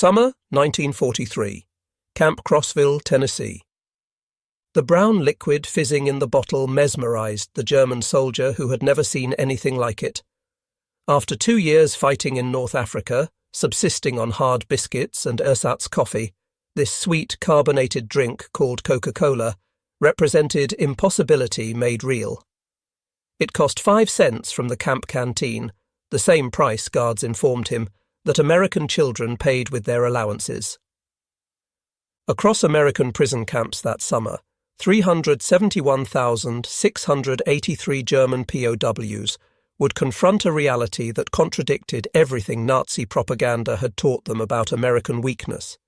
Summer 1943. Camp Crossville, Tennessee. The brown liquid fizzing in the bottle mesmerized the German soldier who had never seen anything like it. After 2 years fighting in North Africa, subsisting on hard biscuits and ersatz coffee, this sweet carbonated drink called Coca-Cola represented impossibility made real. It cost 5 cents from the camp canteen, the same price, guards informed him, that American children paid with their allowances. Across American prison camps that summer, 371,683 German POWs would confront a reality that contradicted everything Nazi propaganda had taught them about American weakness.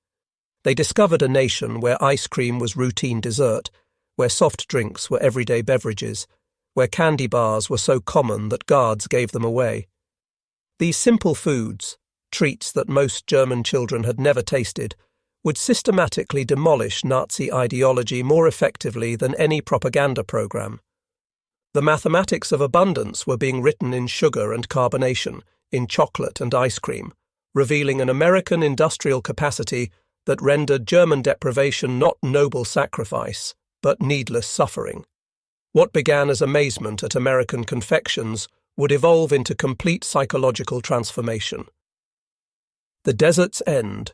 They discovered a nation where ice cream was routine dessert, where soft drinks were everyday beverages, where candy bars were so common that guards gave them away. These simple foods, treats that most German children had never tasted, would systematically demolish Nazi ideology more effectively than any propaganda program. The mathematics of abundance were being written in sugar and carbonation, in chocolate and ice cream, revealing an American industrial capacity that rendered German deprivation not noble sacrifice, but needless suffering. What began as amazement at American confections would evolve into complete psychological transformation. The desert's end.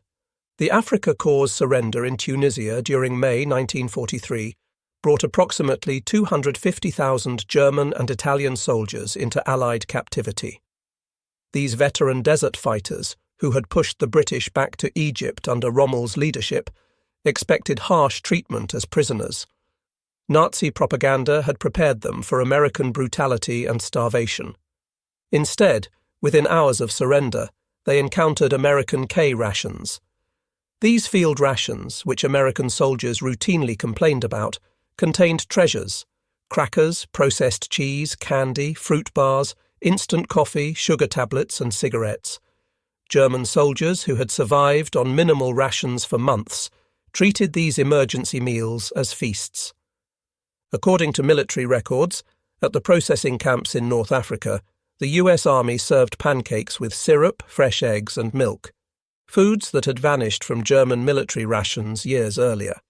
The Afrika Korps' surrender in Tunisia during May 1943 brought approximately 250,000 German and Italian soldiers into Allied captivity. These veteran desert fighters, who had pushed the British back to Egypt under Rommel's leadership, expected harsh treatment as prisoners. Nazi propaganda had prepared them for American brutality and starvation. Instead, within hours of surrender, they encountered American K rations. These field rations, which American soldiers routinely complained about, contained treasures: crackers, processed cheese, candy, fruit bars, instant coffee, sugar tablets, and cigarettes. German soldiers who had survived on minimal rations for months treated these emergency meals as feasts. According to military records, at the processing camps in North Africa, the US Army served pancakes with syrup, fresh eggs, and milk, foods that had vanished from German military rations years earlier.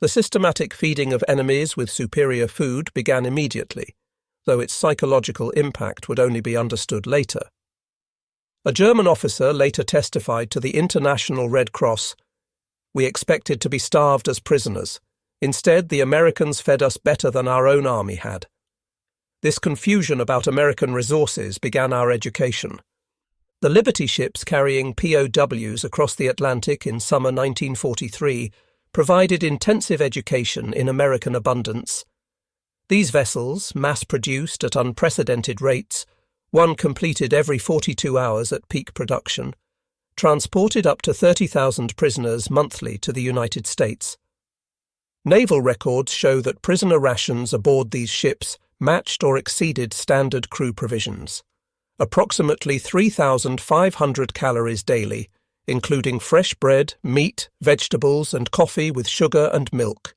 The systematic feeding of enemies with superior food began immediately, though its psychological impact would only be understood later. A German officer later testified to the International Red Cross, "We expected to be starved as prisoners. Instead, the Americans fed us better than our own army had." This confusion about American resources began our education. The Liberty ships carrying POWs across the Atlantic in summer 1943 provided intensive education in American abundance. These vessels, mass-produced at unprecedented rates, one completed every 42 hours at peak production, transported up to 30,000 prisoners monthly to the United States. Naval records show that prisoner rations aboard these ships matched or exceeded standard crew provisions. Approximately 3,500 calories daily, including fresh bread, meat, vegetables, and coffee with sugar and milk.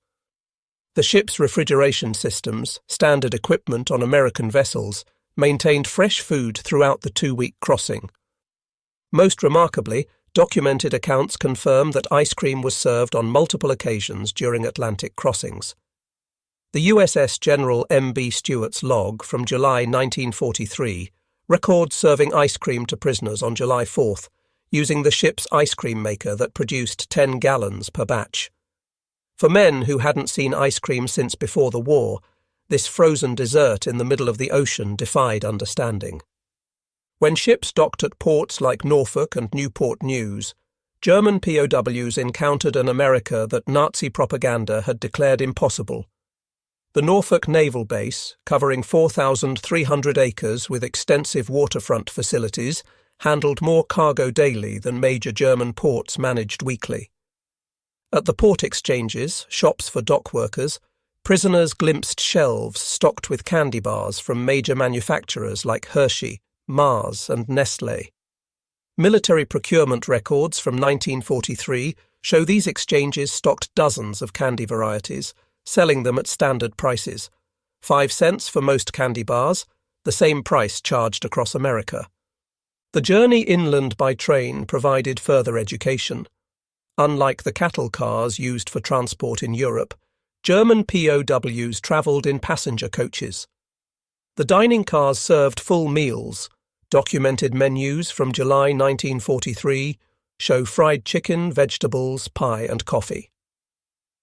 The ship's refrigeration systems, standard equipment on American vessels, maintained fresh food throughout the 2-week crossing. Most remarkably, documented accounts confirm that ice cream was served on multiple occasions during Atlantic crossings. The USS General M.B. Stewart's log from July 1943 records serving ice cream to prisoners on July 4th, using the ship's ice cream maker that produced 10 gallons per batch. For men who hadn't seen ice cream since before the war, this frozen dessert in the middle of the ocean defied understanding. When ships docked at ports like Norfolk and Newport News, German POWs encountered an America that Nazi propaganda had declared impossible. The Norfolk Naval Base, covering 4,300 acres with extensive waterfront facilities, handled more cargo daily than major German ports managed weekly. At the port exchanges, shops for dock workers, prisoners glimpsed shelves stocked with candy bars from major manufacturers like Hershey, Mars, and Nestlé. Military procurement records from 1943 show these exchanges stocked dozens of candy varieties, selling them at standard prices, 5 cents for most candy bars, the same price charged across America. The journey inland by train provided further education. Unlike the cattle cars used for transport in Europe, German POWs travelled in passenger coaches. The dining cars served full meals. Documented menus from July 1943 show fried chicken, vegetables, pie and coffee.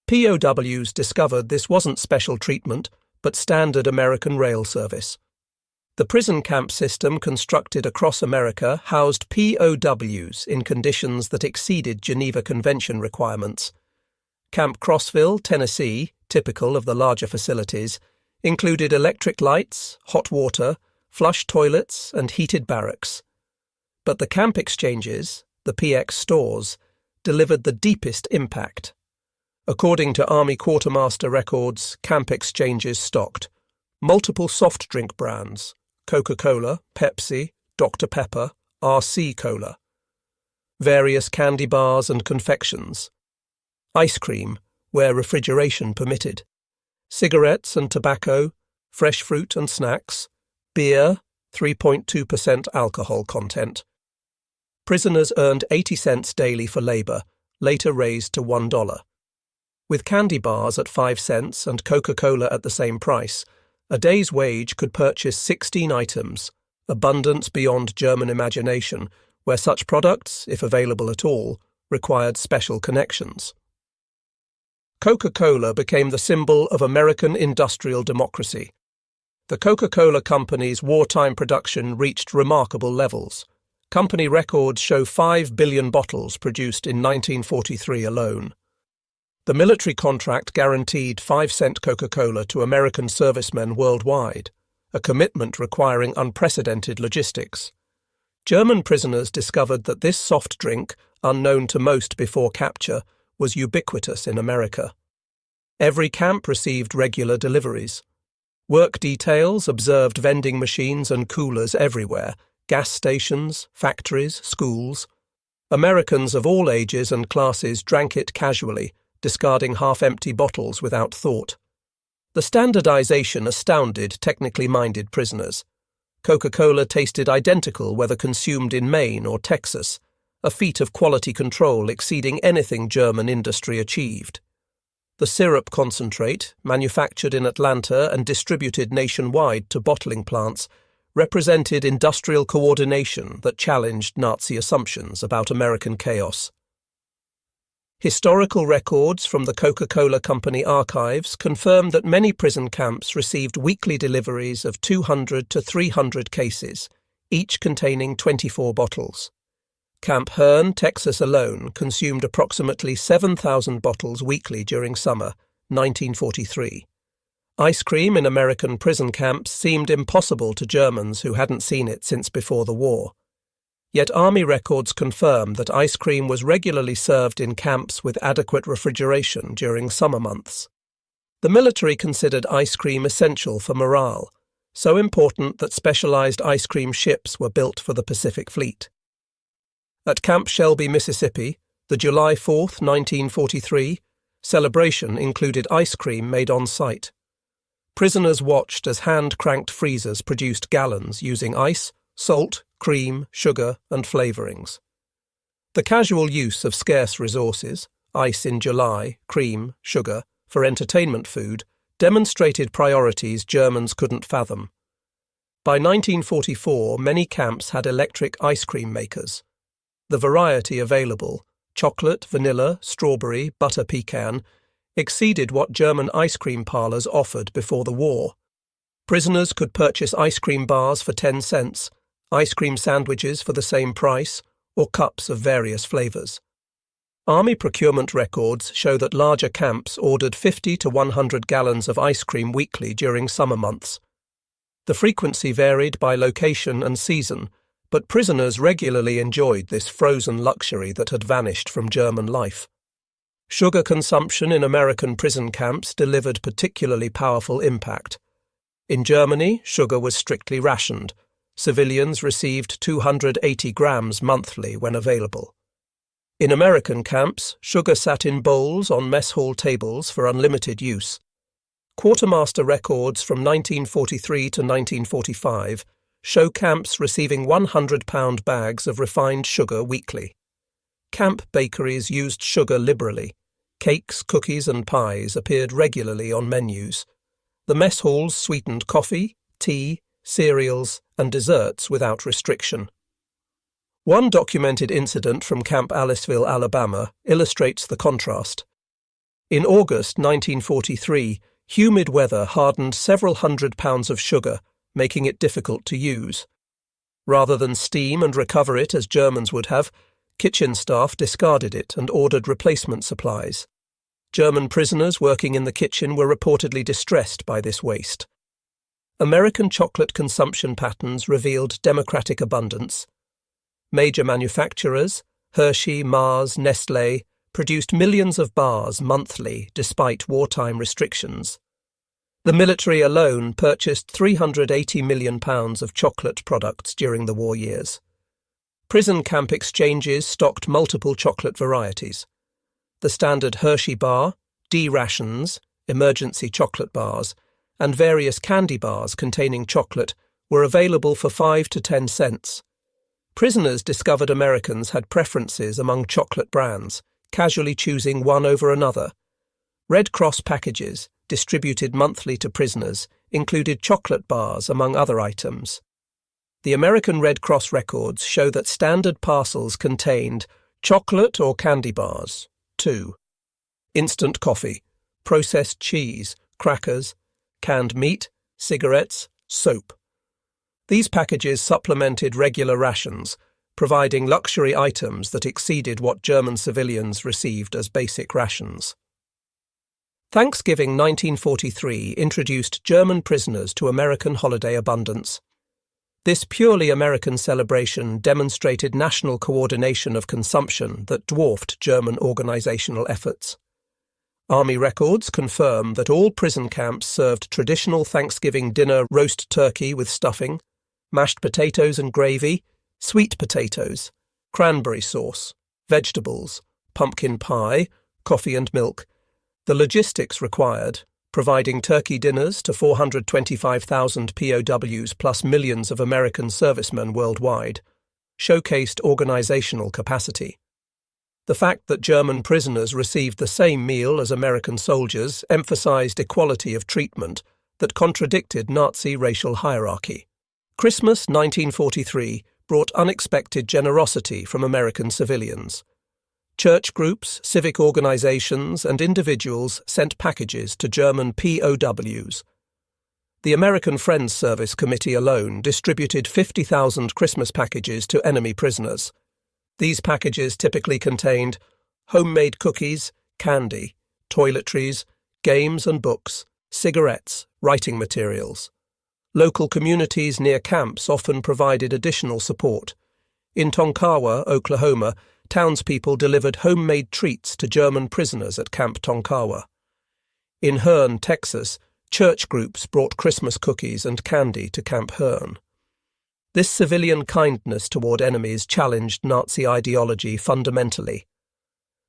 POWs discovered this wasn't special treatment, but standard American rail service. The prison camp system constructed across America housed POWs in conditions that exceeded Geneva Convention requirements. Camp Crossville, Tennessee, typical of the larger facilities, included electric lights, hot water, flush toilets, and heated barracks. But the camp exchanges, the PX stores, delivered the deepest impact. According to Army Quartermaster records, camp exchanges stocked multiple soft drink brands, Coca-Cola, Pepsi, Dr. Pepper, RC Cola, various candy bars and confections, ice cream, where refrigeration permitted, cigarettes and tobacco, fresh fruit and snacks, beer, 3.2% alcohol content. Prisoners earned 80 cents daily for labour, later raised to $1. With candy bars at 5 cents and Coca-Cola at the same price, a day's wage could purchase 16 items, abundance beyond German imagination, where such products, if available at all, required special connections. Coca-Cola became the symbol of American industrial democracy. The Coca-Cola Company's wartime production reached remarkable levels. Company records show 5 billion bottles produced in 1943 alone. The military contract guaranteed 5-cent Coca-Cola to American servicemen worldwide, a commitment requiring unprecedented logistics. German prisoners discovered that this soft drink, unknown to most before capture, was ubiquitous in America. Every camp received regular deliveries. Work details observed vending machines and coolers everywhere, gas stations, factories, schools. Americans of all ages and classes drank it casually, discarding half-empty bottles without thought. The standardization astounded technically minded prisoners. Coca-Cola tasted identical whether consumed in Maine or Texas, a feat of quality control exceeding anything German industry achieved. The syrup concentrate, manufactured in Atlanta and distributed nationwide to bottling plants, represented industrial coordination that challenged Nazi assumptions about American chaos. Historical records from the Coca-Cola Company archives confirm that many prison camps received weekly deliveries of 200 to 300 cases, each containing 24 bottles. Camp Hearn, Texas alone consumed approximately 7,000 bottles weekly during summer, 1943. Ice cream in American prison camps seemed impossible to Germans who hadn't seen it since before the war. Yet Army records confirm that ice cream was regularly served in camps with adequate refrigeration during summer months. The military considered ice cream essential for morale, so important that specialized ice cream ships were built for the Pacific Fleet. At Camp Shelby, Mississippi, the July 4, 1943, celebration included ice cream made on site. Prisoners watched as hand-cranked freezers produced gallons using ice, salt, cream, sugar, and flavorings. The casual use of scarce resources, ice in July, cream, sugar, for entertainment food, demonstrated priorities Germans couldn't fathom. By 1944, many camps had electric ice cream makers. The variety available, chocolate, vanilla, strawberry, butter pecan, exceeded what German ice cream parlours offered before the war. Prisoners could purchase ice cream bars for 10 cents, ice cream sandwiches for the same price, or cups of various flavours. Army procurement records show that larger camps ordered 50 to 100 gallons of ice cream weekly during summer months. The frequency varied by location and season, but prisoners regularly enjoyed this frozen luxury that had vanished from German life. Sugar consumption in American prison camps delivered particularly powerful impact. In Germany, sugar was strictly rationed. Civilians received 280 grams monthly when available. In American camps, sugar sat in bowls on mess hall tables for unlimited use. Quartermaster records from 1943 to 1945 show camps receiving 100-pound bags of refined sugar weekly. Camp bakeries used sugar liberally. Cakes, cookies and pies appeared regularly on menus. The mess halls sweetened coffee, tea, cereals and desserts without restriction. One documented incident from Camp Aliceville, Alabama, illustrates the contrast. In August 1943, humid weather hardened several hundred pounds of sugar, making it difficult to use. Rather than steam and recover it as Germans would have, kitchen staff discarded it and ordered replacement supplies. German prisoners working in the kitchen were reportedly distressed by this waste. American chocolate consumption patterns revealed democratic abundance. Major manufacturers, Hershey, Mars, Nestlé, produced millions of bars monthly despite wartime restrictions. The military alone purchased £380 million of chocolate products during the war years. Prison camp exchanges stocked multiple chocolate varieties. The standard Hershey bar, D rations, emergency chocolate bars, and various candy bars containing chocolate were available for 5 to 10 cents. Prisoners discovered Americans had preferences among chocolate brands, casually choosing one over another. Red Cross packages, distributed monthly to prisoners, included chocolate bars among other items. The American Red Cross records show that standard parcels contained chocolate or candy bars, 2, instant coffee, processed cheese, crackers, canned meat, cigarettes, soap. These packages supplemented regular rations, providing luxury items that exceeded what German civilians received as basic rations. Thanksgiving 1943 introduced German prisoners to American holiday abundance. This purely American celebration demonstrated national coordination of consumption that dwarfed German organizational efforts. Army records confirm that all prison camps served traditional Thanksgiving dinner: roast turkey with stuffing, mashed potatoes and gravy, sweet potatoes, cranberry sauce, vegetables, pumpkin pie, coffee and milk. The logistics required, providing turkey dinners to 425,000 POWs plus millions of American servicemen worldwide, showcased organizational capacity. The fact that German prisoners received the same meal as American soldiers emphasized equality of treatment that contradicted Nazi racial hierarchy. Christmas 1943 brought unexpected generosity from American civilians. Church groups, civic organizations, and individuals sent packages to German POWs. The American Friends Service Committee alone distributed 50,000 Christmas packages to enemy prisoners. These packages typically contained homemade cookies, candy, toiletries, games and books, cigarettes, writing materials. Local communities near camps often provided additional support. In Tonkawa, Oklahoma, townspeople delivered homemade treats to German prisoners at Camp Tonkawa. In Hearne, Texas, church groups brought Christmas cookies and candy to Camp Hearne. This civilian kindness toward enemies challenged Nazi ideology fundamentally.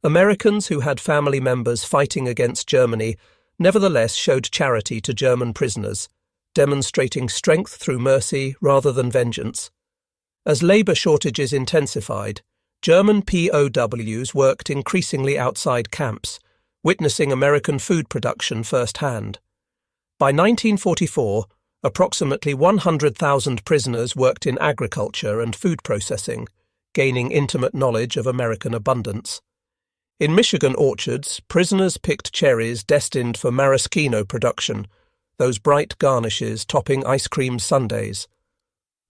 Americans who had family members fighting against Germany nevertheless showed charity to German prisoners, demonstrating strength through mercy rather than vengeance. As labor shortages intensified, German POWs worked increasingly outside camps, witnessing American food production firsthand. By 1944, approximately 100,000 prisoners worked in agriculture and food processing, gaining intimate knowledge of American abundance. In Michigan orchards, prisoners picked cherries destined for maraschino production, those bright garnishes topping ice cream sundaes.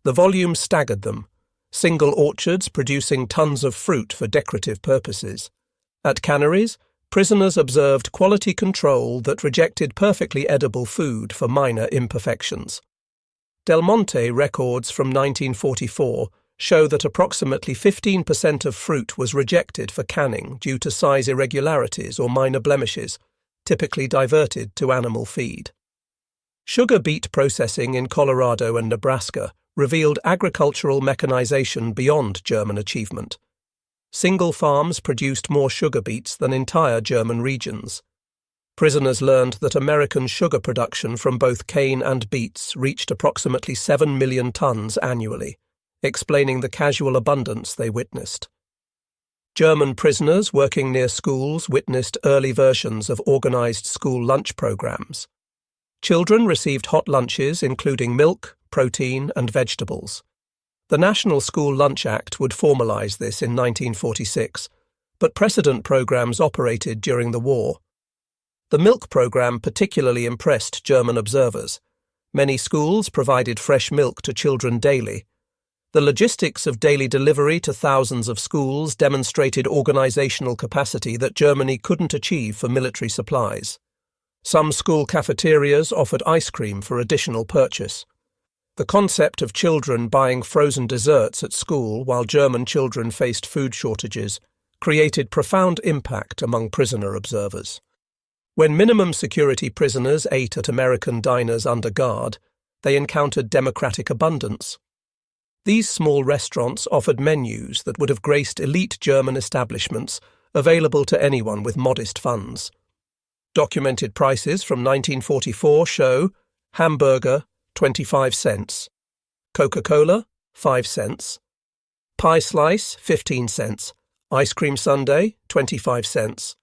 The volume staggered them, single orchards producing tons of fruit for decorative purposes. At canneries, prisoners observed quality control that rejected perfectly edible food for minor imperfections. Del Monte records from 1944 show that approximately 15% of fruit was rejected for canning due to size irregularities or minor blemishes, typically diverted to animal feed. Sugar beet processing in Colorado and Nebraska revealed agricultural mechanization beyond German achievement. Single farms produced more sugar beets than entire German regions. Prisoners learned that American sugar production from both cane and beets reached approximately 7 million tons annually, explaining the casual abundance they witnessed. German prisoners working near schools witnessed early versions of organized school lunch programs. Children received hot lunches including milk, protein, and vegetables. The National School Lunch Act would formalize this in 1946, but precedent programs operated during the war. The milk program particularly impressed German observers. Many schools provided fresh milk to children daily. The logistics of daily delivery to thousands of schools demonstrated organizational capacity that Germany couldn't achieve for military supplies. Some school cafeterias offered ice cream for additional purchase. The concept of children buying frozen desserts at school while German children faced food shortages created profound impact among prisoner observers. When minimum security prisoners ate at American diners under guard, they encountered democratic abundance. These small restaurants offered menus that would have graced elite German establishments, available to anyone with modest funds. Documented prices from 1944 show hamburger, 25 cents, Coca-Cola, 5 cents, pie slice, 15 cents, ice cream sundae, 25 cents,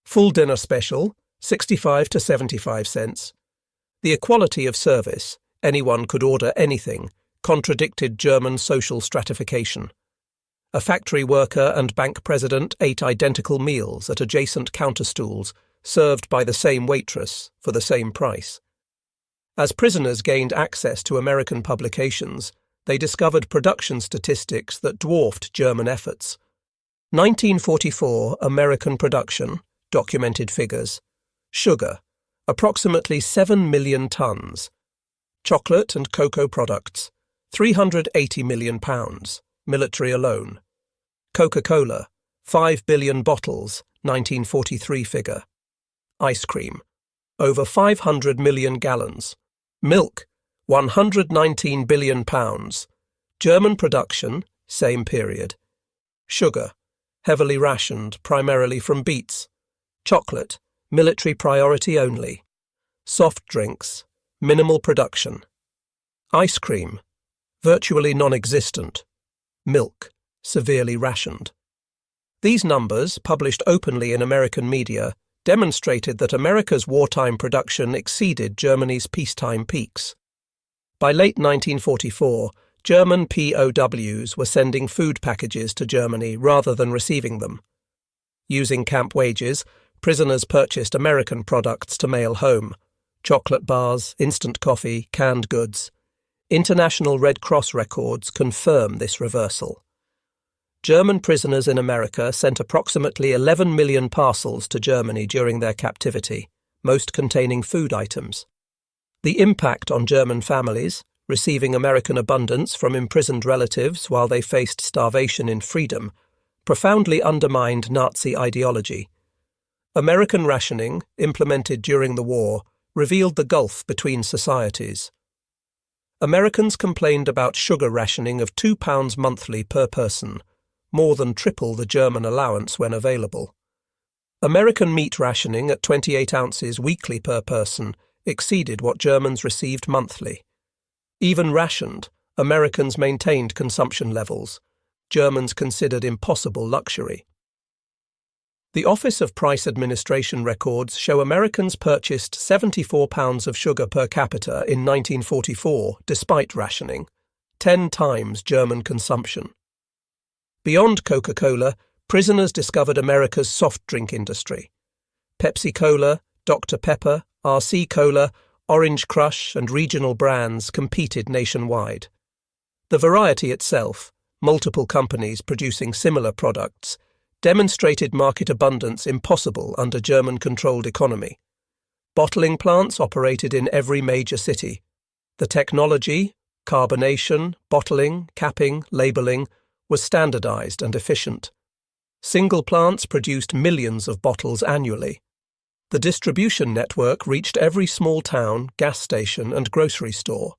full dinner special, 65 to 75 cents. The equality of service, anyone could order anything, contradicted German social stratification. A factory worker and bank president ate identical meals at adjacent counterstools, served by the same waitress for the same price. As prisoners gained access to American publications, they discovered production statistics that dwarfed German efforts. 1944 American production, documented figures. Sugar, approximately 7 million tons. Chocolate and cocoa products, 380 million pounds, military alone. Coca-Cola, 5 billion bottles, 1943 figure. Ice cream, over 500 million gallons. Milk, 119 billion pounds. German production, same period. Sugar, heavily rationed, primarily from beets. Chocolate, military priority only. Soft drinks, minimal production. Ice cream, virtually non-existent. Milk, severely rationed. These numbers, published openly in American media, demonstrated that America's wartime production exceeded Germany's peacetime peaks. By late 1944, German POWs were sending food packages to Germany rather than receiving them. Using camp wages, prisoners purchased American products to mail home: chocolate bars, instant coffee, canned goods. International Red Cross records confirm this reversal. German prisoners in America sent approximately 11 million parcels to Germany during their captivity, most containing food items. The impact on German families, receiving American abundance from imprisoned relatives while they faced starvation in freedom, profoundly undermined Nazi ideology. American rationing, implemented during the war, revealed the gulf between societies. Americans complained about sugar rationing of £2 monthly per person, more than triple the German allowance when available. American meat rationing at 28 ounces weekly per person exceeded what Germans received monthly. Even rationed, Americans maintained consumption levels, Germans considered impossible luxury. The Office of Price Administration records show Americans purchased 74 pounds of sugar per capita in 1944 despite rationing, 10 times German consumption. Beyond Coca-Cola, prisoners discovered America's soft drink industry. Pepsi Cola, Dr. Pepper, RC Cola, Orange Crush and regional brands competed nationwide. The variety itself, multiple companies producing similar products, demonstrated market abundance impossible under German-controlled economy. Bottling plants operated in every major city. The technology, carbonation, bottling, capping, labelling, was standardized and efficient. Single plants produced millions of bottles annually. The distribution network reached every small town, gas station, and grocery store.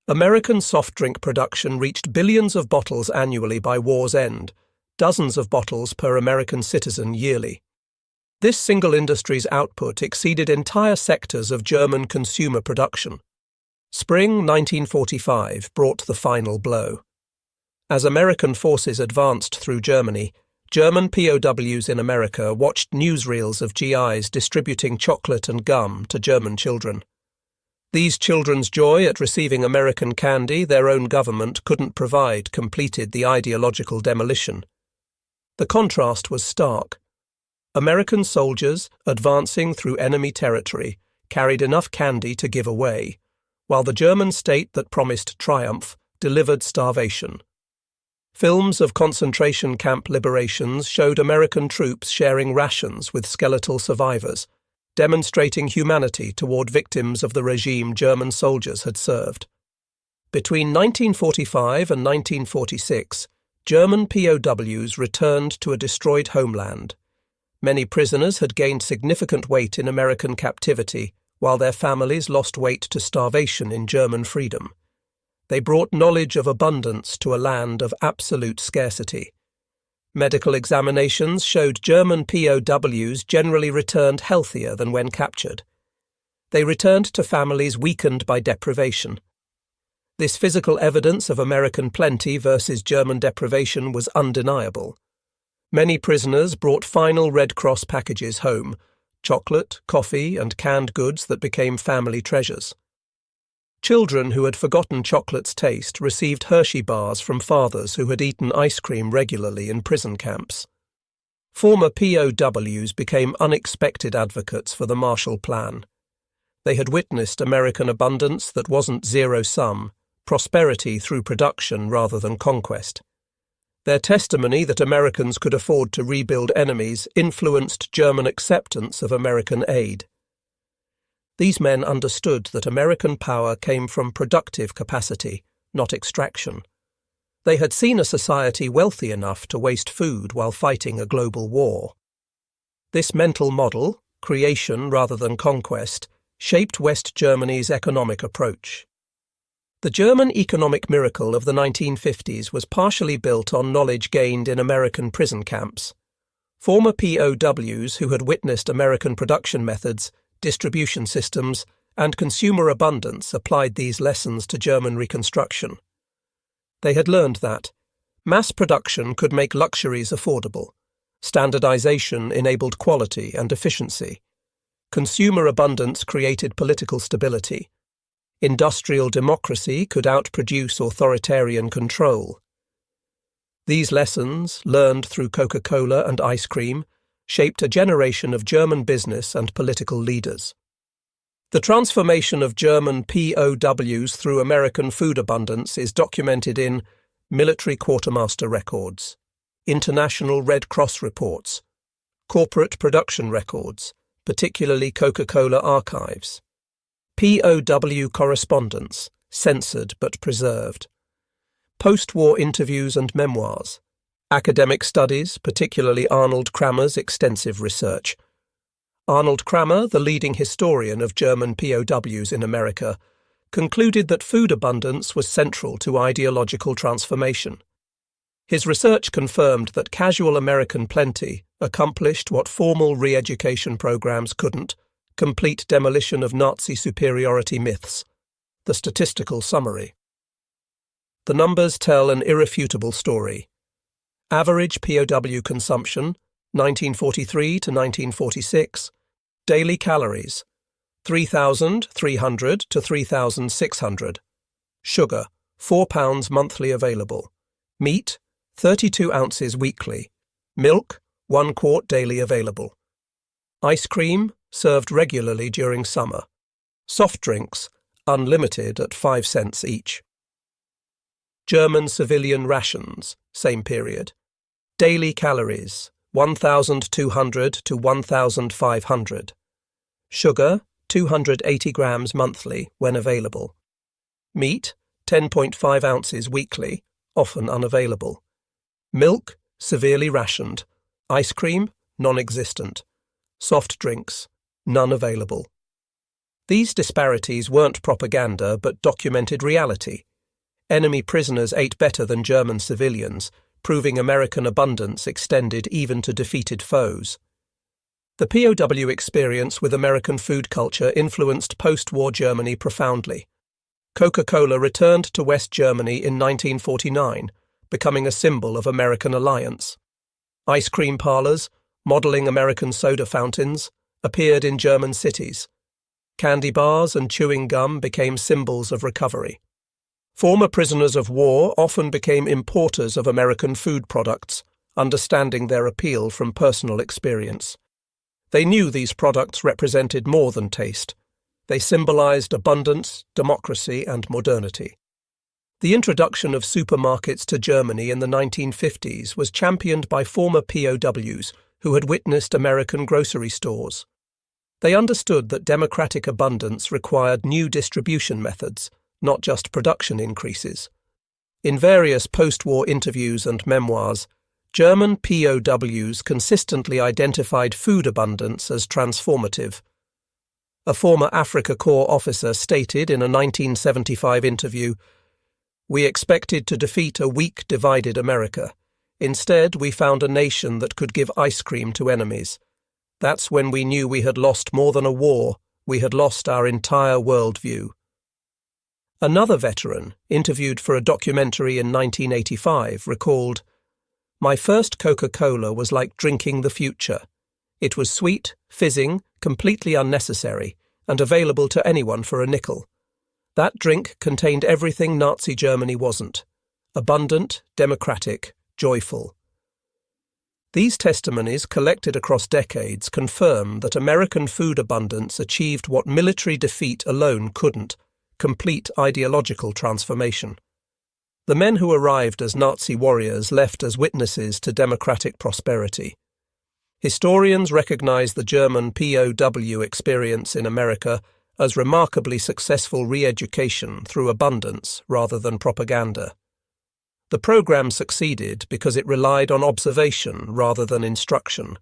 American soft drink production reached billions of bottles annually by war's end, dozens of bottles per American citizen yearly. This single industry's output exceeded entire sectors of German consumer production. Spring 1945 brought the final blow. As American forces advanced through Germany, German POWs in America watched newsreels of GIs distributing chocolate and gum to German children. These children's joy at receiving American candy their own government couldn't provide completed the ideological demolition. The contrast was stark. American soldiers, advancing through enemy territory, carried enough candy to give away, while the German state that promised triumph delivered starvation. Films of concentration camp liberations showed American troops sharing rations with skeletal survivors, demonstrating humanity toward victims of the regime German soldiers had served. Between 1945 and 1946, German POWs returned to a destroyed homeland. Many prisoners had gained significant weight in American captivity, while their families lost weight to starvation in German freedom. They brought knowledge of abundance to a land of absolute scarcity. Medical examinations showed German POWs generally returned healthier than when captured. They returned to families weakened by deprivation. This physical evidence of American plenty versus German deprivation was undeniable. Many prisoners brought final Red Cross packages home, chocolate, coffee, and canned goods that became family treasures. Children who had forgotten chocolate's taste received Hershey bars from fathers who had eaten ice cream regularly in prison camps. Former POWs became unexpected advocates for the Marshall Plan. They had witnessed American abundance that wasn't zero-sum, prosperity through production rather than conquest. Their testimony that Americans could afford to rebuild enemies influenced German acceptance of American aid. These men understood that American power came from productive capacity, not extraction. They had seen a society wealthy enough to waste food while fighting a global war. This mental model, creation rather than conquest, shaped West Germany's economic approach. The German economic miracle of the 1950s was partially built on knowledge gained in American prison camps. Former POWs who had witnessed American production methods, distribution systems, and consumer abundance applied these lessons to German reconstruction. They had learned that mass production could make luxuries affordable, standardization enabled quality and efficiency, consumer abundance created political stability, industrial democracy could outproduce authoritarian control. These lessons, learned through Coca-Cola and ice cream, shaped a generation of German business and political leaders. The transformation of German POWs through American food abundance is documented in military quartermaster records, international Red Cross reports, corporate production records, particularly Coca-Cola archives, POW correspondence, censored but preserved, post-war interviews and memoirs, academic studies, particularly Arnold Krammer's extensive research. Arnold Krammer, the leading historian of German POWs in America, concluded that food abundance was central to ideological transformation. His research confirmed that casual American plenty accomplished what formal re-education programs couldn't: complete demolition of Nazi superiority myths. The statistical summary. The numbers tell an irrefutable story. Average POW consumption, 1943 to 1946. Daily calories, 3,300 to 3,600. Sugar, 4 pounds monthly available. Meat, 32 ounces weekly. Milk, 1 quart daily available. Ice cream, served regularly during summer. Soft drinks, unlimited at 5 cents each. German civilian rations, same period. Daily calories, 1,200 to 1,500. Sugar, 280 grams monthly when available. Meat, 10.5 ounces weekly, often unavailable. Milk, severely rationed. Ice cream, non-existent. Soft drinks, none available. These disparities weren't propaganda but documented reality. Enemy prisoners ate better than German civilians, proving American abundance extended even to defeated foes. The POW experience with American food culture influenced post-war Germany profoundly. Coca-Cola returned to West Germany in 1949, becoming a symbol of American alliance. Ice cream parlors, modeling American soda fountains, appeared in German cities. Candy bars and chewing gum became symbols of recovery. Former prisoners of war often became importers of American food products, understanding their appeal from personal experience. They knew these products represented more than taste. They symbolized abundance, democracy, and modernity. The introduction of supermarkets to Germany in the 1950s was championed by former POWs who had witnessed American grocery stores. They understood that democratic abundance required new distribution methods, not just production increases. In various post-war interviews and memoirs, German POWs consistently identified food abundance as transformative. A former Afrika Korps officer stated in a 1975 interview, "We expected to defeat a weak, divided America. Instead, we found a nation that could give ice cream to enemies. That's when we knew we had lost more than a war, we had lost our entire worldview." Another veteran, interviewed for a documentary in 1985, recalled, "My first Coca-Cola was like drinking the future. It was sweet, fizzing, completely unnecessary, and available to anyone for a nickel. That drink contained everything Nazi Germany wasn't: abundant, democratic, joyful." These testimonies, collected across decades, confirm that American food abundance achieved what military defeat alone couldn't: complete ideological transformation. The men who arrived as Nazi warriors left as witnesses to democratic prosperity. Historians recognize the German POW experience in America as remarkably successful re-education through abundance rather than propaganda. The program succeeded because it relied on observation rather than instruction.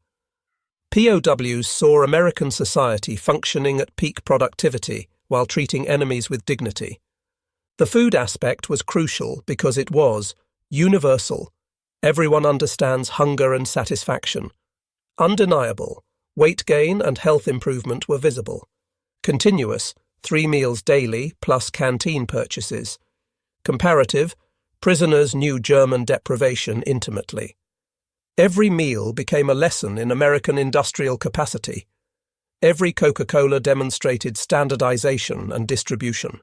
POWs saw American society functioning at peak productivity while treating enemies with dignity. The food aspect was crucial because it was universal. Everyone understands hunger and satisfaction. Undeniable. Weight gain and health improvement were visible. Continuous, 3 meals daily plus canteen purchases. Comparative, prisoners knew German deprivation intimately. Every meal became a lesson in American industrial capacity. Every Coca-Cola demonstrated standardization and distribution.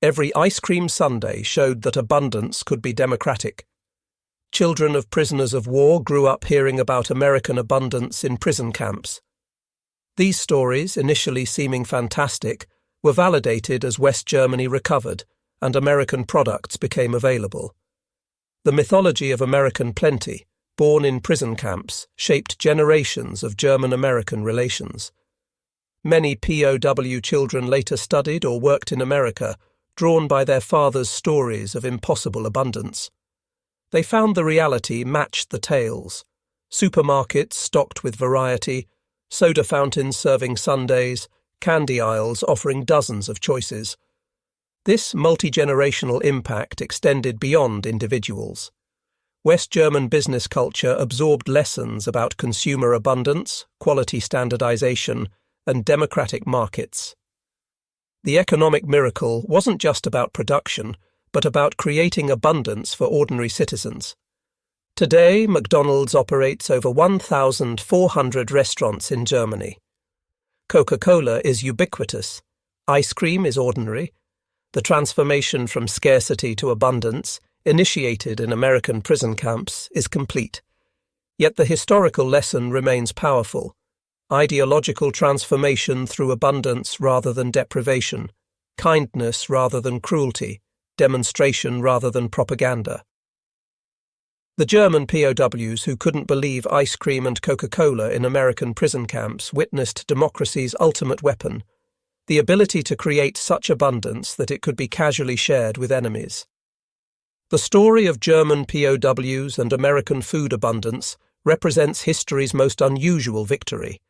Every ice cream sundae showed that abundance could be democratic. Children of prisoners of war grew up hearing about American abundance in prison camps. These stories, initially seeming fantastic, were validated as West Germany recovered and American products became available. The mythology of American plenty, born in prison camps, shaped generations of German-American relations. Many POW children later studied or worked in America, drawn by their fathers' stories of impossible abundance. They found the reality matched the tales: supermarkets stocked with variety, soda fountains serving sundaes, candy aisles offering dozens of choices. This multi-generational impact extended beyond individuals. West German business culture absorbed lessons about consumer abundance, quality standardization, and democratic markets. The economic miracle wasn't just about production, but about creating abundance for ordinary citizens. Today, McDonald's operates over 1,400 restaurants in Germany. Coca-Cola is ubiquitous. Ice cream is ordinary. The transformation from scarcity to abundance, initiated in American prison camps, is complete. Yet the historical lesson remains powerful: ideological transformation through abundance rather than deprivation, kindness rather than cruelty, demonstration rather than propaganda. The German POWs who couldn't believe ice cream and Coca-Cola in American prison camps witnessed democracy's ultimate weapon: the ability to create such abundance that it could be casually shared with enemies. The story of German POWs and American food abundance represents history's most unusual victory: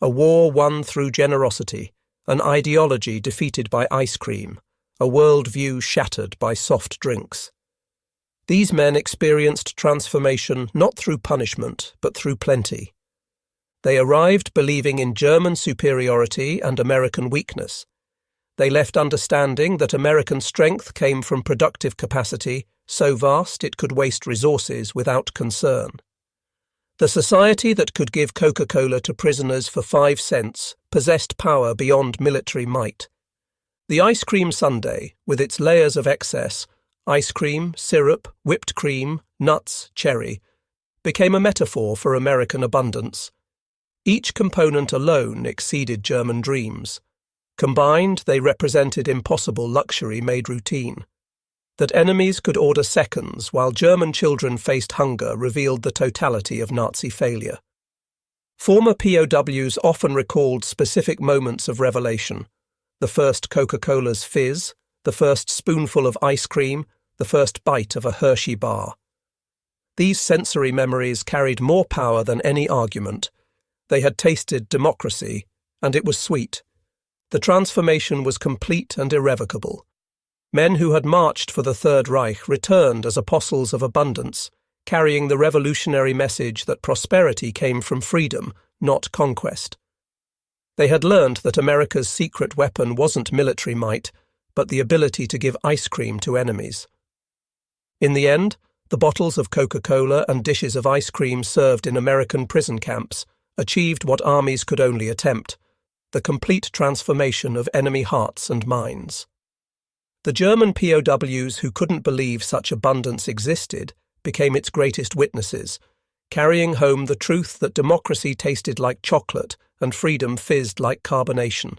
a war won through generosity, an ideology defeated by ice cream, a worldview shattered by soft drinks. These men experienced transformation not through punishment, but through plenty. They arrived believing in German superiority and American weakness. They left understanding that American strength came from productive capacity so vast it could waste resources without concern. The society that could give Coca-Cola to prisoners for 5 cents possessed power beyond military might. The ice cream sundae, with its layers of excess, ice cream, syrup, whipped cream, nuts, cherry, became a metaphor for American abundance. Each component alone exceeded German dreams. Combined, they represented impossible luxury made routine. That enemies could order seconds while German children faced hunger revealed the totality of Nazi failure. Former POWs often recalled specific moments of revelation: the first Coca-Cola's fizz, the first spoonful of ice cream, the first bite of a Hershey bar. These sensory memories carried more power than any argument. They had tasted democracy, and it was sweet. The transformation was complete and irrevocable. Men who had marched for the Third Reich returned as apostles of abundance, carrying the revolutionary message that prosperity came from freedom, not conquest. They had learned that America's secret weapon wasn't military might, but the ability to give ice cream to enemies. In the end, the bottles of Coca-Cola and dishes of ice cream served in American prison camps achieved what armies could only attempt: the complete transformation of enemy hearts and minds. The German POWs who couldn't believe such abundance existed became its greatest witnesses, carrying home the truth that democracy tasted like chocolate and freedom fizzed like carbonation.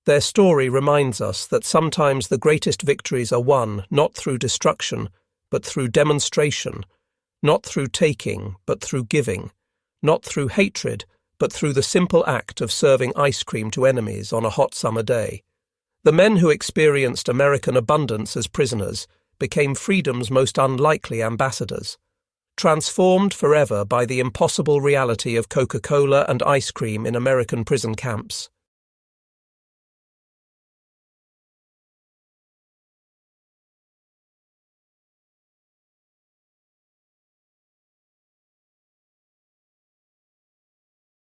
Their story reminds us that sometimes the greatest victories are won not through destruction, but through demonstration, not through taking, but through giving, not through hatred, but through the simple act of serving ice cream to enemies on a hot summer day. The men who experienced American abundance as prisoners became freedom's most unlikely ambassadors, transformed forever by the impossible reality of Coca-Cola and ice cream in American prison camps.